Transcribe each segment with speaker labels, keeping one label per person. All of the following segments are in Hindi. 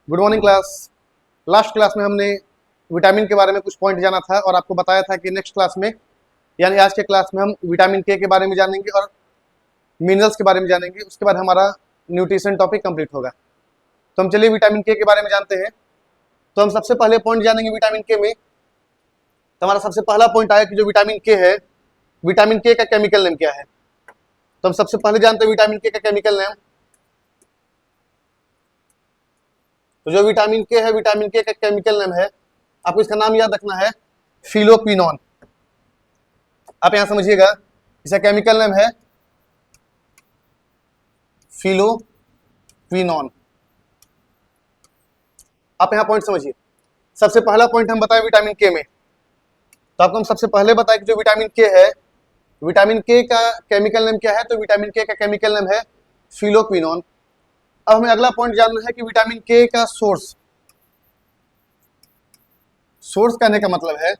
Speaker 1: Good morning class. Last class में हमने विटामिन के बारे में कुछ पॉइंट जाना था और आपको बताया था कि नेक्स्ट क्लास में यानी आज के क्लास में हम विटामिन के बारे में जानेंगे और मिनरल्स के बारे में जानेंगे। उसके बाद हमारा न्यूट्रिशन टॉपिक कंप्लीट होगा। तो हम चलिए विटामिन के बारे में जानते हैं। तो हम सबसे पहले पॉइंट जानेंगे विटामिन के में। तो हमारा सबसे पहला पॉइंट आया कि जो विटामिन के है, विटामिन के का केमिकल नेम क्या है। तो हम सबसे पहले जानते हैं विटामिन के का केमिकल नेम। तो जो विटामिन के है, विटामिन के का केमिकल नेम है, आपको इसका नाम याद रखना है, फिलोक्विनोन। आप यहां समझिएगा, इसका केमिकल नेम है फिलोक्विनोन। आप यहां पॉइंट समझिए। सबसे पहला पॉइंट हम बताएं विटामिन के में। तो आपको हम सबसे पहले बताएं कि जो विटामिन के है, विटामिन के का केमिकल नेम क्या है। तो विटामिन के का केमिकल नेम है फिलोक्विनोन। अब हमें अगला पॉइंट जानना है कि विटामिन के का सोर्स कहने का मतलब है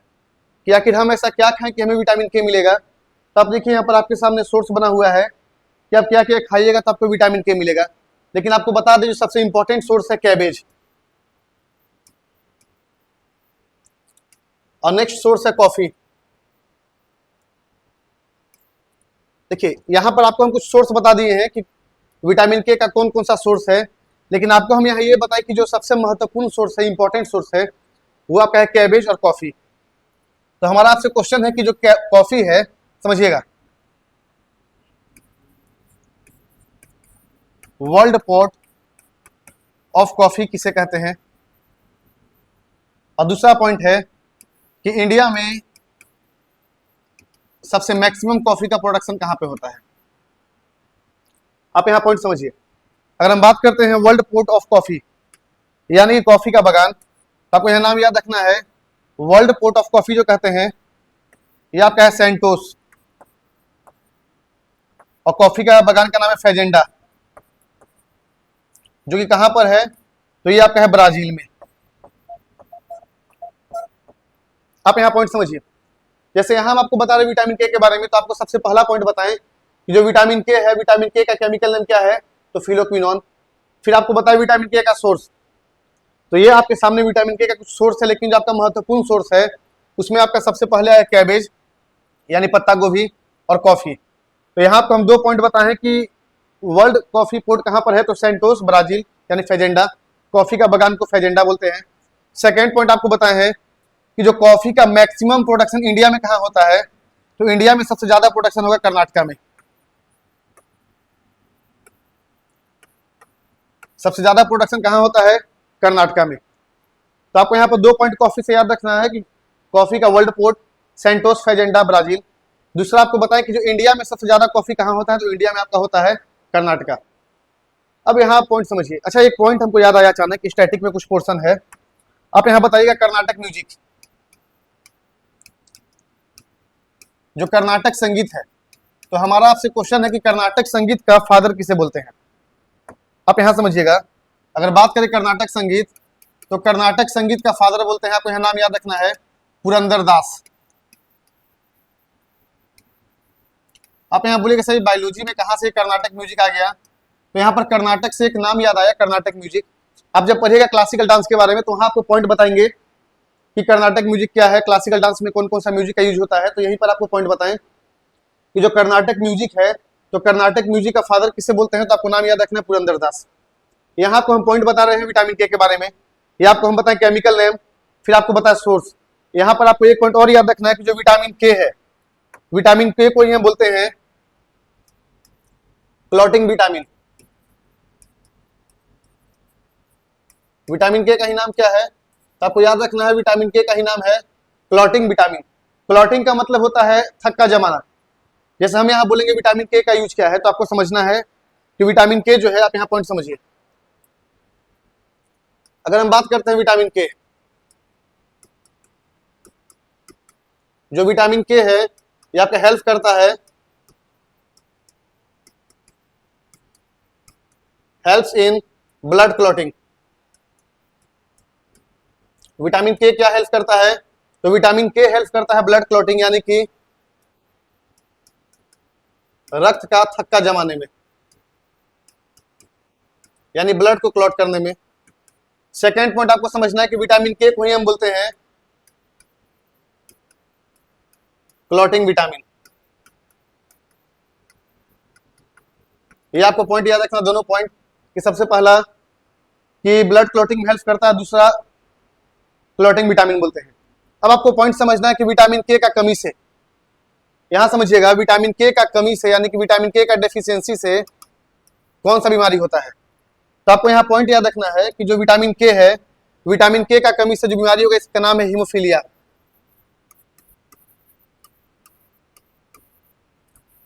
Speaker 1: कि आखिर हम ऐसा क्या खाएं कि हमें विटामिन के मिलेगा। तो आप देखिए यहाँ पर आपके सामने सोर्स बना हुआ है कि आप क्या क्या खाइएगा तो आपको विटामिन के मिलेगा। लेकिन आपको बता दें जो सबसे इंपॉर्टेंट सोर्स है कैबेज, और नेक्स्ट सोर्स है कॉफी। देखिए यहाँ पर आपको हम कुछ सोर्स बता दिए हैं कि विटामिन के का कौन कौन सा सोर्स है, लेकिन आपको हम यहाँ ये बताएं कि जो सबसे महत्वपूर्ण सोर्स है, इंपॉर्टेंट सोर्स है, वो आपका है कैबेज और कॉफी। तो हमारा आपसे क्वेश्चन है कि जो कॉफी है, समझिएगा, वर्ल्ड पोर्ट ऑफ कॉफी किसे कहते हैं। और दूसरा पॉइंट है कि इंडिया में सबसे मैक्सिमम कॉफी का प्रोडक्शन कहां पे होता है। आप यहां पॉइंट समझिए। अगर हम बात करते हैं वर्ल्ड पोर्ट ऑफ कॉफी यानी कि कॉफी का बगान, तो आपको यह नाम याद रखना है, वर्ल्ड पोर्ट ऑफ कॉफी जो कहते हैं ये आपका है सेंटोस, और कॉफी का बगान का नाम है फेजेंडा, जो कि कहां पर है, तो ये आपका है ब्राजील में। आप यहां पॉइंट समझिए। जैसे यहां हम आपको बता रहे विटामिन के बारे में, तो आपको सबसे पहला पॉइंट बताएं कि जो विटामिन के है, विटामिन के का केमिकल नेम क्या है, तो फिलोक्विनोन। फिर आपको बताया विटामिन के का सोर्स। तो ये आपके सामने विटामिन के का कुछ सोर्स है, लेकिन जो आपका महत्वपूर्ण सोर्स है उसमें आपका सबसे पहले है कैबेज यानी पत्ता गोभी और कॉफी। तो यहाँ आपको हम दो पॉइंट बताए हैं कि वर्ल्ड कॉफी पोर्ट कहाँ पर है, तो सेंटोस ब्राजील यानी फेजेंडा, कॉफी का बगान को फेजेंडा बोलते हैं। सेकेंड पॉइंट आपको बताए हैं कि जो कॉफी का मैक्सिमम प्रोडक्शन इंडिया में कहाँ होता है, तो इंडिया में सबसे ज्यादा प्रोडक्शन होगा कर्नाटका में। सबसे ज्यादा प्रोडक्शन कहाँ होता है, कर्नाटका में। तो आपको यहाँ पर दो पॉइंट कॉफी से याद रखना है कि कॉफी का वर्ल्ड पोर्ट सेंटोस फेजेंडा ब्राजील। दूसरा आपको बताएं कि जो इंडिया में सबसे ज्यादा कॉफी कहाँ होता है, तो इंडिया में आपका होता है कर्नाटका। अब यहाँ पॉइंट समझिए। अच्छा, एक पॉइंट हमको याद आया अचानक, स्टैटिक में कुछ पोर्शन है, आप यहाँ बताइएगा कर्नाटक म्यूजिक, जो कर्नाटक संगीत है, तो हमारा आपसे क्वेश्चन है कि कर्नाटक संगीत का फादर किसे बोलते हैं। आप यहां समझिएगा, अगर बात करें कर्नाटक संगीत, तो कर्नाटक संगीत का फादर बोलते हैं, आपको यह नाम याद रखना है, पुरंदर दास। आप यहां बोलिएगा सही बायोलॉजी में कहां से कर्नाटक म्यूजिक आ गया, तो यहां पर कर्नाटक से एक नाम याद आया, कर्नाटक म्यूजिक। आप जब पढ़िएगा क्लासिकल डांस के बारे में, तो वहां आपको पॉइंट बताएंगे कि कर्नाटक म्यूजिक क्या है, क्लासिकल डांस में कौन कौन सा म्यूजिक का यूज होता है। तो यहीं पर आपको पॉइंट बताएं कि जो कर्नाटक म्यूजिक है, तो कर्नाटक म्यूजिक का फादर किसे बोलते हैं, तो आपको नाम याद रखना है, पुरंदर दास। यहाँ आपको हम पॉइंट बता रहे हैं विटामिन के बारे में, ये आपको हम बताएं केमिकल नेम, फिर आपको बताएं सोर्स। यहाँ पर आपको एक पॉइंट और याद रखना है कि जो विटामिन के है, विटामिन के को यहाँ बोलते हैं क्लॉटिंग विटामिन। विटामिन के का ही नाम क्या है, तो आपको याद रखना है, विटामिन के का ही नाम है क्लॉटिंग विटामिन। क्लॉटिंग का मतलब होता है थक्का जमाना। जैसे हम यहाँ बोलेंगे विटामिन के का यूज क्या है, तो आपको समझना है कि विटामिन के जो है, आप यहाँ पॉइंट समझिए। अगर हम बात करते हैं विटामिन के, जो विटामिन के है ये आपका हेल्प करता है, helps in blood clotting. Vitamin के क्या हेल्प करता है, तो विटामिन के हेल्प करता है ब्लड क्लॉटिंग यानी कि रक्त का थक्का जमाने में, यानी ब्लड को क्लॉट करने में। सेकेंड पॉइंट आपको समझना है कि विटामिन के को ही हम बोलते हैं क्लॉटिंग विटामिन। ये आपको पॉइंट याद रखना, दोनों पॉइंट, कि सबसे पहला कि ब्लड क्लॉटिंग में हेल्प करता है, दूसरा क्लॉटिंग विटामिन बोलते हैं। अब आपको पॉइंट समझना है कि विटामिन के का कमी से, यहां समझिएगा, विटामिन के का कमी से यानी कि विटामिन के का डेफिशिएंसी से कौन सा बीमारी होता है। तो आपको यहाँ पॉइंट याद रखना है कि जो विटामिन के है, विटामिन के का कमी से जो बीमारी होगा इसका नाम है हीमोफीलिया।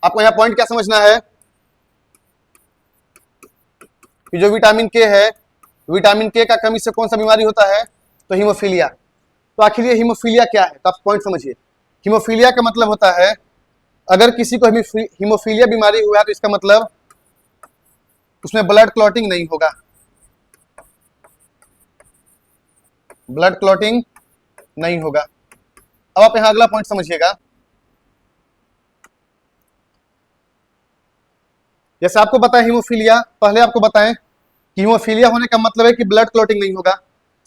Speaker 1: आपको यहाँ पॉइंट क्या समझना है कि जो विटामिन के है, विटामिन के का कमी से कौन सा बीमारी होता है, तो हीमोफीलिया। तो आखिर ये हीमोफीलिया क्या है, तो आप पॉइंट समझिए। हीमोफीलिया का मतलब होता है अगर किसी को हीमोफीलिया बीमारी हुआ है तो इसका मतलब उसमें ब्लड क्लॉटिंग नहीं होगा, ब्लड क्लॉटिंग नहीं होगा। अब आप यहां अगला पॉइंट समझिएगा। जैसे आपको पता है हीमोफीलिया, पहले आपको बताएं कि हीमोफीलिया होने का मतलब है कि ब्लड क्लॉटिंग नहीं होगा।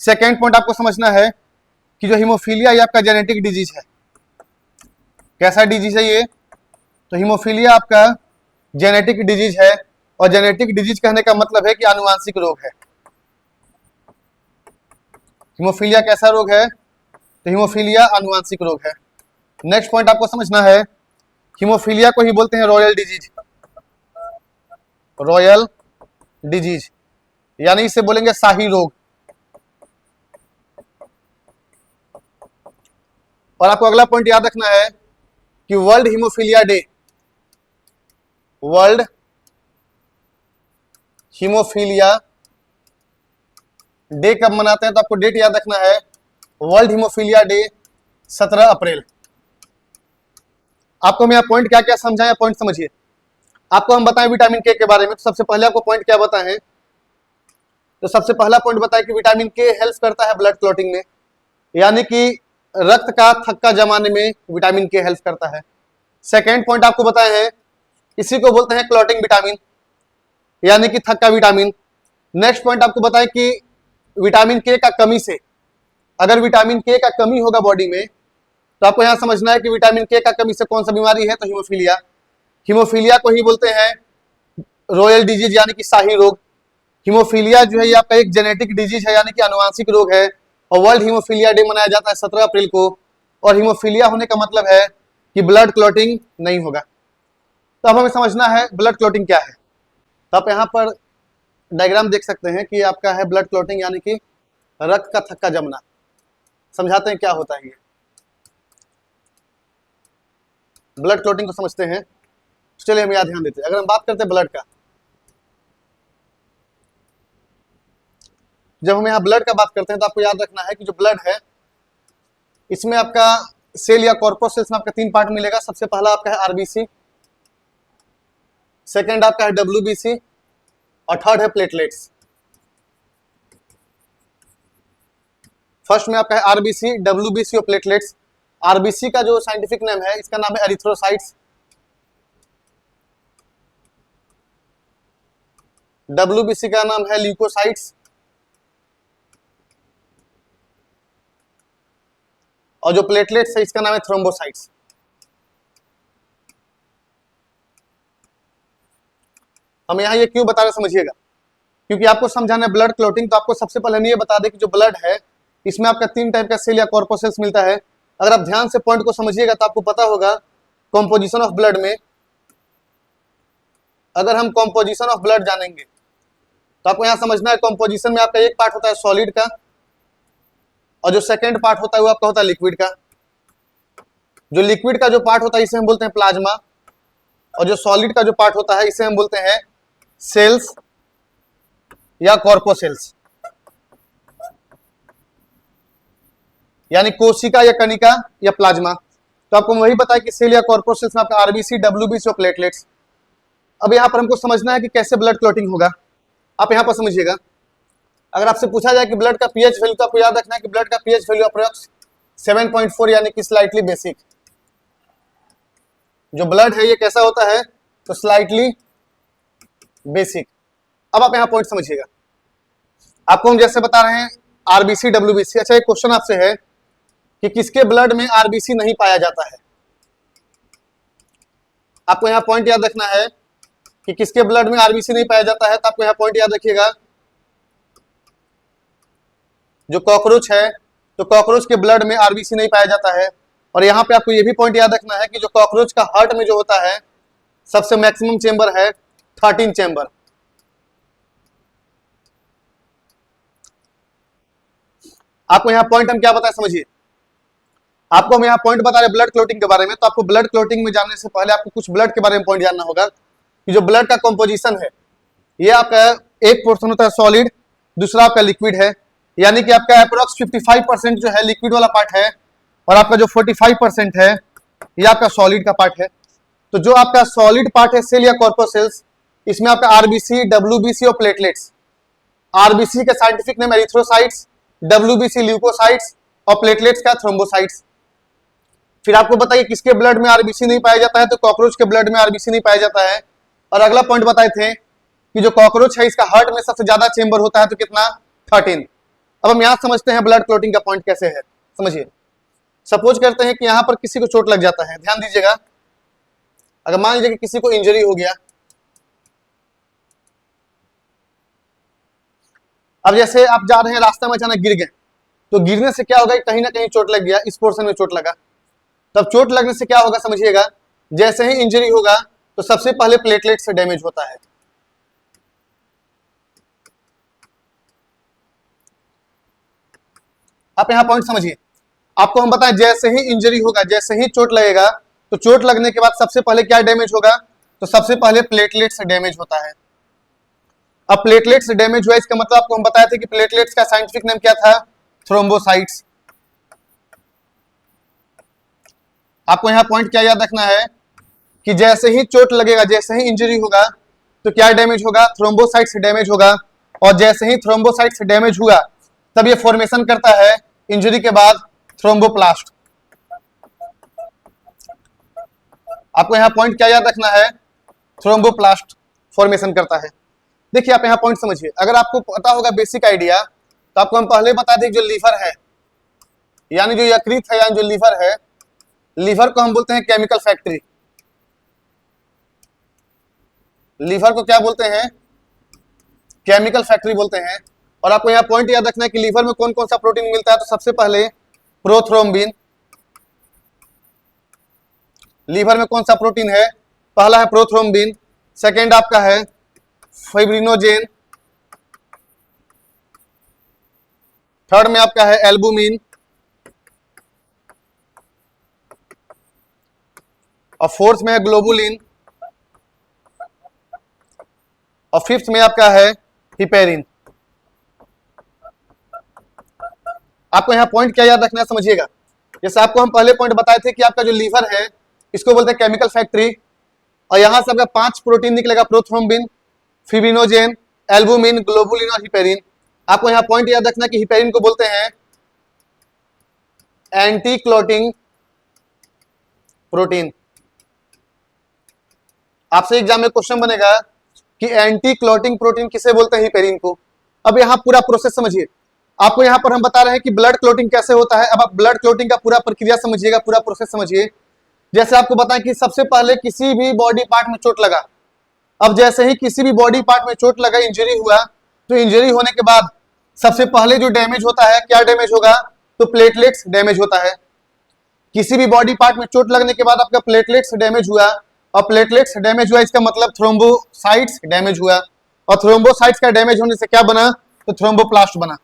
Speaker 1: सेकेंड पॉइंट आपको समझना है कि जो हीमोफीलिया ये आपका जेनेटिक डिजीज है। कैसा डिजीज है ये, तो हीमोफीलिया आपका जेनेटिक डिजीज है, और जेनेटिक डिजीज कहने का मतलब है कि आनुवांशिक रोग है। हीमोफीलिया कैसा रोग है, तो हीमोफीलिया आनुवांशिक रोग है। नेक्स्ट पॉइंट आपको समझना है, हीमोफीलिया को ही बोलते हैं रॉयल डिजीज, रॉयल डिजीज, यानी इसे बोलेंगे शाही रोग। और आपको अगला पॉइंट याद रखना है कि world haemophilia day, world haemophilia day कब मनाते हैं, तो आपको डेट याद रखना है, वर्ल्ड हीमोफीलिया डे 17 अप्रैल। आपको मैं पॉइंट क्या क्या समझाया, पॉइंट समझिए। आपको हम बताएं विटामिन के बारे में, तो सबसे पहले आपको पॉइंट क्या बताएं, तो सबसे पहला पॉइंट बताएं कि विटामिन के हेल्प करता है ब्लड क्लॉटिंग में, यानी कि रक्त का थक्का जमाने में विटामिन के हेल्प करता है। सेकेंड पॉइंट आपको बताए हैं, इसी को बोलते हैं क्लॉटिंग विटामिन, यानी कि थक्का विटामिन। नेक्स्ट पॉइंट आपको बताएं कि विटामिन के का कमी से, अगर विटामिन के का कमी होगा बॉडी में, तो आपको यहां समझना है कि विटामिन के का कमी से कौन सा बीमारी है, तो हीमोफीलिया। हीमोफीलिया को ही बोलते हैं रॉयल डिजीज यानी कि शाही रोग। हीमोफीलिया जो है ये आपका एक जेनेटिक डिजीज है यानी कि आनुवांशिक रोग है, और वर्ल्ड हीमोफीलिया डे मनाया जाता है 17 अप्रैल को। और हीमोफीलिया होने का मतलब है कि ब्लड क्लॉटिंग नहीं होगा। तो अब हमें समझना है ब्लड क्लॉटिंग क्या है। तो आप यहाँ पर डायग्राम देख सकते हैं कि आपका है ब्लड क्लॉटिंग यानी कि रक्त का थक्का जमना। समझाते हैं क्या होता है ये। ब्लड क्लॉटिंग को समझते हैं, चलिए हम यहाँ ध्यान देते हैं। अगर हम बात करते हैं ब्लड का, जब हम यहाँ ब्लड का बात करते हैं तो आपको याद रखना है कि जो ब्लड है इसमें आपका सेल या कॉर्पोसेल्स में आपका 3 पार्ट मिलेगा। सबसे पहला आपका है आरबीसी, सेकेंड आपका है डब्ल्यूबीसी, और थर्ड है प्लेटलेट्स। फर्स्ट में आपका है आरबीसी, डब्ल्यूबीसी और प्लेटलेट्स। आरबीसी का जो साइंटिफिक नेम है इसका नाम है एरिथ्रोसाइट्स, डब्ल्यूबीसी का नाम है ल्यूकोसाइट्स, और जो प्लेटलेट्स है इसका नाम है थ्रोम्बोसाइट्स। हम यहाँ ये क्यों बता रहे समझिएगा, क्योंकि आपको समझाना है ब्लड क्लॉटिंग, तो आपको सबसे पहले हम ये बता दें कि जो ब्लड है इसमें आपका 3 टाइप का सेल या कॉर्पोसेल्स मिलता है। अगर आप ध्यान से पॉइंट को समझिएगा तो आपको पता होगा कॉम्पोजिशन ऑफ ब्लड में, अगर हम कॉम्पोजिशन ऑफ ब्लड जानेंगे तो आपको यहाँ समझना है कॉम्पोजिशन में आपका एक पार्ट होता है सॉलिड का, और जो सेकेंड पार्ट होता है वो आपका होता है लिक्विड का। जो लिक्विड का जो पार्ट होता है इसे हम बोलते हैं प्लाज्मा, और जो सॉलिड का जो पार्ट होता है इसे हम बोलते हैं सेल्स या कॉर्पोसेल्स, यानी कोशिका या कणिका या प्लाज्मा। तो आपको वही बताया कि सेल या कॉर्पोसेल्स में आपका आरबीसी, डब्ल्यूबीसी और प्लेटलेट्स। अब यहाँ पर हमको समझना है कि कैसे ब्लड क्लॉटिंग होगा। आप यहाँ पर समझिएगा, अगर आपसे पूछा जाए कि ब्लड का पीएच वैल्यू, तो आपको याद रखना है कि ब्लड का पीएच वैल्यू अप्रोक्स 7.4 यानी कि स्लाइटली बेसिक। जो ब्लड है ये कैसा होता है, तो स्लाइटली बेसिक। अब आप यहाँ पॉइंट समझिएगा। आपको हम जैसे बता रहे हैं आरबीसी डब्ल्यूबीसी। अच्छा, एक क्वेश्चन आपसे है कि किसके ब्लड में आरबीसी नहीं पाया जाता है। आपको यहाँ पॉइंट याद रखना है कि किसके ब्लड में आरबीसी नहीं पाया जाता है, तो आपको यहाँ पॉइंट याद रखिएगा, जो कॉकरोच है, तो कॉकरोच के ब्लड में आरबीसी नहीं पाया जाता है। और यहाँ पे आपको ये भी पॉइंट याद रखना है कि जो कॉकरोच का हार्ट में जो होता है सबसे मैक्सिमम चेंबर है 13 चेंबर। आपको यहाँ पॉइंट हम क्या बताए समझिए, आपको हम यहाँ पॉइंट बता रहे ब्लड क्लोटिंग के बारे में, तो आपको ब्लड क्लोटिंग में जानने से पहले आपको कुछ ब्लड के बारे में पॉइंट जानना होगा कि जो ब्लड का कॉम्पोजिशन है, ये आपका एक पोर्शन होता है सॉलिड, दूसरा आपका लिक्विड है। यानी कि आपका अप्रोक्स 55% जो है लिक्विड वाला पार्ट है और आपका जो 45% है ये आपका सॉलिड का पार्ट है। तो जो आपका सॉलिड पार्ट है सेल या कॉर्पोसेल्स, इसमें आपका आरबीसी, डब्ल्यूबीसी और प्लेटलेट्स। आरबीसी का scientific name erythrocytes, WBC leukocytes और प्लेटलेट्स का थ्रोम्बोसाइट्स। फिर आपको बताइए किसके ब्लड में आरबीसी नहीं पाया जाता है, तो कॉकरोच के ब्लड में आरबीसी नहीं पाया जाता है। और अगला पॉइंट बताए थे कि जो कॉकरोच है इसका हार्ट में सबसे ज्यादा चेंबर होता है, तो कितना, 13। अब हम यहां समझते हैं ब्लड क्लोटिंग का पॉइंट कैसे है, समझिए। सपोज करते हैं कि यहां पर किसी को चोट लग जाता है, ध्यान दीजिएगा। अगर मान लीजिए कि किसी को इंजरी हो गया, अब जैसे आप जा रहे हैं रास्ते में अचानक गिर गए, तो गिरने से क्या होगा, कहीं ना कहीं चोट लग गया, इस पोर्शन में चोट लगा। तब चोट लगने से क्या होगा समझिएगा, जैसे ही इंजरी होगा तो सबसे पहले प्लेटलेट से डैमेज होता है। आप यहां पॉइंट समझिए, आपको हम बताएं जैसे ही इंजरी होगा, जैसे ही चोट लगेगा, तो चोट लगने के बाद सबसे पहले क्या डैमेज होगा, तो सबसे पहले प्लेटलेट से डैमेज होता है। अब प्लेटलेट्स डैमेज हुआ, इसका मतलब आपको हम बताए थे कि प्लेटलेट्स का साइंटिफिक नेम क्या था, थ्रोम्बोसाइट्स। आपको यहाँ पॉइंट क्या याद रखना है कि जैसे ही चोट लगेगा, जैसे ही इंजरी होगा, तो क्या डैमेज होगा, थ्रोम्बोसाइट्स डैमेज होगा। और जैसे ही थ्रोम्बोसाइट्स डैमेज हुआ, तब ये फॉर्मेशन करता है इंजरी के बाद थ्रोम्बोप्लास्ट। आपको यहाँ पॉइंट क्या याद रखना है, थ्रोम्बोप्लास्ट फॉर्मेशन करता है। देखिए आप यहाँ पॉइंट समझिए, अगर आपको पता होगा बेसिक आइडिया, तो आपको हम पहले बता दें जो लीवर है, यानी जो यकृत है, यानी जो लीवर है, लीवर को हम बोलते हैं केमिकल फैक्ट्री। लीवर को क्या बोलते हैं, केमिकल फैक्ट्री बोलते हैं। और आपको यहाँ पॉइंट याद रखना है कि लीवर में कौन कौन सा प्रोटीन मिलता है, तो सबसे पहले प्रोथ्रोम्बिन। लीवर में कौन सा प्रोटीन है, पहला है प्रोथ्रोम्बिन, सेकेंड आपका है फाइब्रिनोजेन, थर्ड में आपका है एल्बुमिन, और फोर्थ में है ग्लोबुलिन, और फिफ्थ में आपका है हिपेरिन। आपको यहाँ पॉइंट क्या याद रखना है समझिएगा, जैसे आपको हम पहले पॉइंट बताए थे कि आपका जो लीवर है इसको बोलते हैं केमिकल फैक्ट्री, और यहां से आपका 5 प्रोटीन निकलेगा, प्रोथ्रोम्बिन, फिब्रिनोजेन, एल्बुमिन, ग्लोबुलिन और हिपेरिन। आपको यहाँ पॉइंट याद रखना कि हिपेरिन को बोलते हैं एंटी क्लॉटिंग प्रोटीन। आपसे एग्जाम में क्वेश्चन बनेगा कि एंटी क्लॉटिंग प्रोटीन किसे बोलते हैं, हिपेरिन को। अब यहाँ पूरा प्रोसेस समझिए, आपको यहाँ पर हम बता रहे हैं कि ब्लड क्लॉटिंग कैसे होता है। अब आप ब्लड क्लॉटिंग का पूरा प्रक्रिया समझिएगा, पूरा प्रोसेस समझिए। जैसे आपको बताएं कि सबसे पहले किसी भी बॉडी पार्ट में चोट लगा, अब जैसे ही किसी भी बॉडी पार्ट में चोट लगा, इंजरी हुआ, तो इंजरी होने के बाद सबसे पहले जो डैमेज होता है, क्या डैमेज होगा, तो प्लेटलेट्स डैमेज होता है। किसी भी बॉडी पार्ट में चोट लगने के बाद आपका प्लेटलेट्स डैमेज हुआ, और प्लेटलेट्स डैमेज हुआ इसका मतलब थ्रोम्बोसाइट्स डैमेज हुआ, और थ्रोम्बोसाइट्स का डैमेज होने से क्या बना, तो थ्रोम्बोप्लास्ट बना।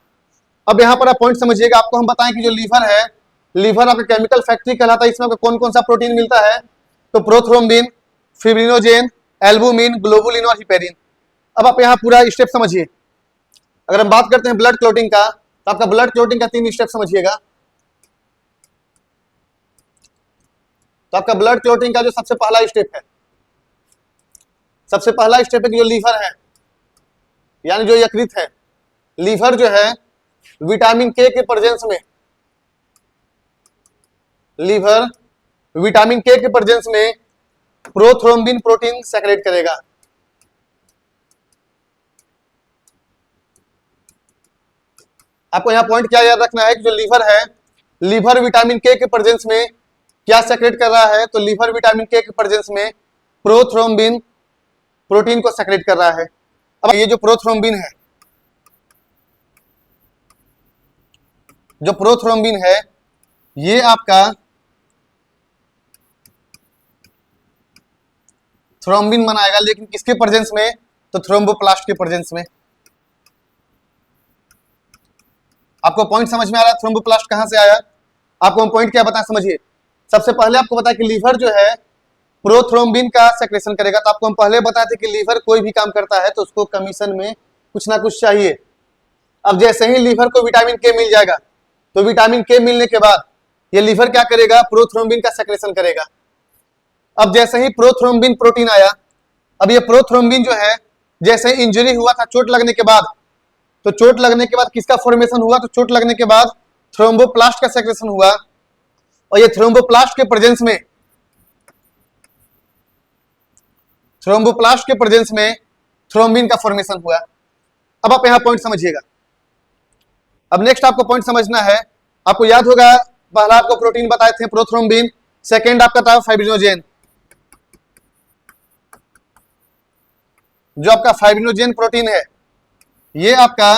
Speaker 1: अब यहाँ पर आप पॉइंट समझिएगा, आपको हम बताएं कि जो लीवर है, लीवर आपका केमिकल फैक्ट्री कहलाता है। इसमें कौन कौन सा प्रोटीन मिलता है, तो प्रोथ्रोम्बिन, फिब्रिनोजेन, एल्बुमिन, ग्लोबुलिन और हिपेरिन। अब आप यहाँ पूरा स्टेप समझिए। अगर हम बात करते हैं ब्लड क्लॉटिंग का, तो आपका ब्लड क्लॉटिंग का 3 स्टेप समझिएगा। तो आपका ब्लड क्लॉटिंग का जो सबसे पहला स्टेप है, सबसे पहला स्टेप है कि जो लीवर है, यानी जो यकृत है, लीवर जो है विटामिन के के प्रेजेंस में, लीवर विटामिन के प्रेजेंस में प्रोथ्रोम्बिन प्रोटीन सेक्रेट करेगा। आपको यहाँ पॉइंट क्या याद रखना है कि जो लीवर है, लीवर विटामिन के प्रेजेंस में क्या सेक्रेट कर रहा है, तो लीवर विटामिन के प्रेजेंस में प्रोथ्रोम्बिन प्रोटीन को सेक्रेट कर रहा है। अब ये जो प्रोथ्रोम्बिन है, जो प्रोथ्रोम्बिन है ये आपका थ्रोम्बिन बनाएगा, लेकिन किसके प्रेजेंस में, तो थ्रोम्बोप्लास्ट के प्रेजेंस में। आपको पॉइंट समझ में आ रहा है थ्रोम्बोप्लास्ट कहां से आया? आपको हम पॉइंट क्या बताएं, समझिए। सबसे पहले आपको बताया कि लीवर जो है प्रोथ्रोम्बिन का सेक्रेशन करेगा। तो आपको हम पहले बताए थे कि लीवर कोई भी काम करता है तो उसको कमीशन में कुछ ना कुछ चाहिए। अब जैसे ही लीवर को विटामिन के मिल जाएगा तो विटामिन के मिलने के बाद ये लीवर क्या करेगा, प्रोथ्रोम्बिन का सेक्रेशन करेगा। अब जैसे ही प्रोथ्रोम्बिन प्रोटीन आया, अब ये प्रोथ्रोम्बिन जो है जैसे इंजरी हुआ था चोट लगने के बाद, तो चोट लगने के बाद किसका फॉर्मेशन हुआ, तो चोट लगने के बाद थ्रोम्बोप्लास्ट का सेक्रेशन हुआ। और ये थ्रोम्बोप्लास्ट के प्रेजेंस में, थ्रोम्बोप्लास्ट के प्रेजेंस में थ्रोम्बिन का फॉर्मेशन हुआ। अब आप यहां पॉइंट समझिएगा। अब नेक्स्ट आपको पॉइंट समझना है, आपको याद होगा पहला आपको प्रोटीन बताए थे प्रोथ्रोम्बिन, सेकेंड आपका था फाइब्रिनोजेन। जो आपका फाइब्रिनोजेन प्रोटीन है ये आपका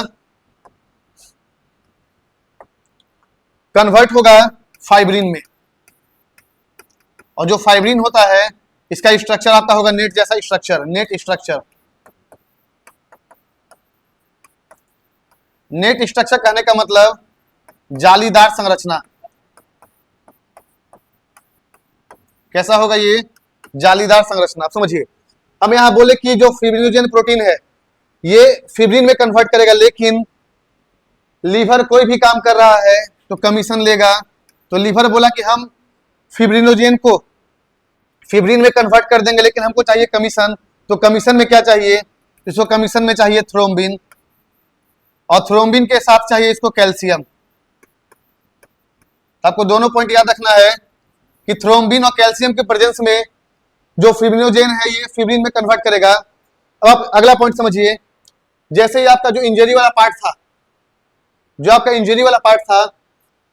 Speaker 1: कन्वर्ट होगा फाइब्रिन में, और जो फाइब्रिन होता है इसका स्ट्रक्चर आपका होगा नेट जैसा structure, net structure. Net structure कहने का मतलब जालीदार संरचना। कैसा होगा ये, जालीदार संरचना, आप समझिए। हम यहां बोले कि जो फिब्रिनोजेन प्रोटीन है ये फिब्रिन में कन्वर्ट करेगा, लेकिन लीवर कोई भी काम कर रहा है तो कमीशन लेगा। तो लीवर बोला कि हम फिब्रिनोजेन को फिब्रिन में कन्वर्ट कर देंगे, लेकिन हमको चाहिए कमीशन। तो कमीशन में क्या चाहिए, इसको कमीशन में चाहिए थ्रोम्बिन, और थ्रोम्बिन के साथ चाहिए इसको कैल्शियम। आपको दोनों पॉइंट याद रखना है कि थ्रोम्बिन और कैल्शियम के प्रेजेंस में जो फिब्रिनोजेन है ये फिब्रिन में कन्वर्ट करेगा। अब आप अगला पॉइंट समझिए। जैसे ही आपका जो इंजरी वाला पार्ट था, जो आपका इंजरी वाला पार्ट था,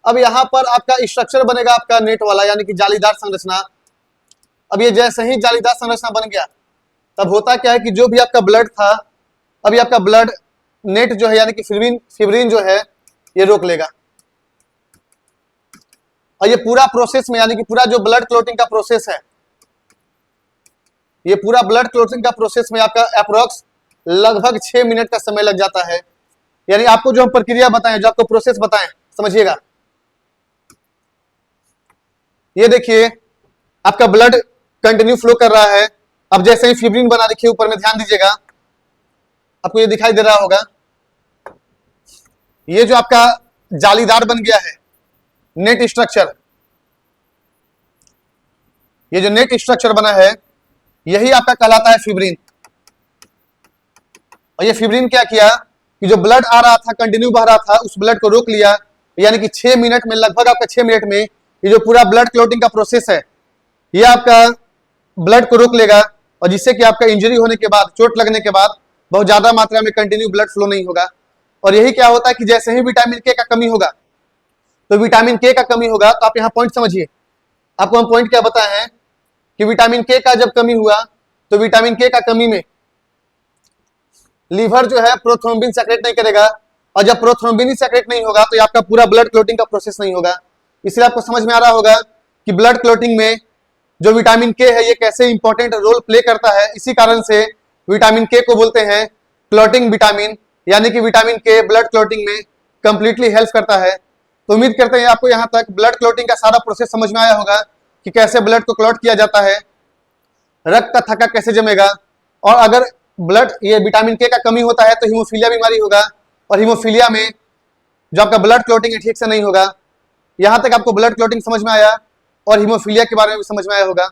Speaker 1: अब यहां पर आपका स्ट्रक्चर बनेगा आपका नेट वाला, यानी कि जालीदार संरचना। अब ये जैसे ही जालीदार संरचना बन गया तब होता क्या है कि जो भी आपका ब्लड था, अभी आपका ब्लड नेट जो है यानी कि फिब्रिन जो है ये रोक लेगा। और ये पूरा प्रोसेस में, यानी कि पूरा जो ब्लड क्लोटिंग का प्रोसेस है, ये पूरा ब्लड क्लोटिंग का प्रोसेस में आपका अप्रोक्स लगभग 6 मिनट का समय लग जाता है। यानी आपको जो हम प्रक्रिया बताएं, जो आपको प्रोसेस बताएं, समझिएगा। ये देखिए आपका ब्लड कंटिन्यू फ्लो कर रहा है। अब जैसे ही फिब्रिन बना, देखिए ऊपर में ध्यान दीजिएगा, आपको ये दिखाई दे रहा होगा, ये जो आपका जालीदार बन गया है नेट स्ट्रक्चर, ये जो नेट स्ट्रक्चर बना है यही आपका कहलाता है फिब्रिन। और ये फिब्रिन क्या किया कि जो ब्लड आ रहा था, कंटिन्यू बह रहा था, उस ब्लड को रोक लिया। यानी कि 6 मिनट में, लगभग आपका 6 मिनट में ये जो पूरा ब्लड क्लोटिंग का प्रोसेस है ये आपका ब्लड को रोक लेगा, और जिससे कि आपका इंजरी होने के बाद, चोट लगने के बाद बहुत ज्यादा मात्रा में कंटिन्यू ब्लड फ्लो नहीं होगा। और यही क्या होता है कि जैसे ही विटामिन के का कमी होगा, तो विटामिन के का कमी होगा, तो आप यहाँ पॉइंट समझिए। आपको हम पॉइंट क्या बताए हैं कि विटामिन के का जब कमी हुआ तो विटामिन के का कमी में लीवर जो है प्रोथ्रोम्बिन सेक्रेट नहीं करेगा, और जब प्रोथ्रोम्बिन ही सेक्रेट नहीं होगा तो ये आपका पूरा ब्लड क्लोटिंग का प्रोसेस नहीं होगा। इसलिए आपको समझ में आ रहा होगा कि ब्लड क्लोटिंग में जो विटामिन के है ये कैसे इंपॉर्टेंट रोल प्ले करता है। इसी कारण से विटामिन के को बोलते हैं क्लोटिंग विटामिन, यानी कि विटामिन के ब्लड क्लोटिंग में कंप्लीटली हेल्प करता है। तो उम्मीद करते हैं आपको यहाँ तक ब्लड क्लोटिंग का सारा प्रोसेस समझ में आया होगा कि कैसे ब्लड को क्लॉट किया जाता है, रक्त का थक्का कैसे जमेगा, और अगर ब्लड ये विटामिन के का कमी होता है तो हीमोफीलिया बीमारी होगा, और हीमोफीलिया में जो आपका ब्लड क्लोटिंग ठीक से नहीं होगा। यहाँ तक आपको ब्लड क्लोटिंग समझ में आया और हीमोफीलिया के बारे में भी समझ में आया होगा।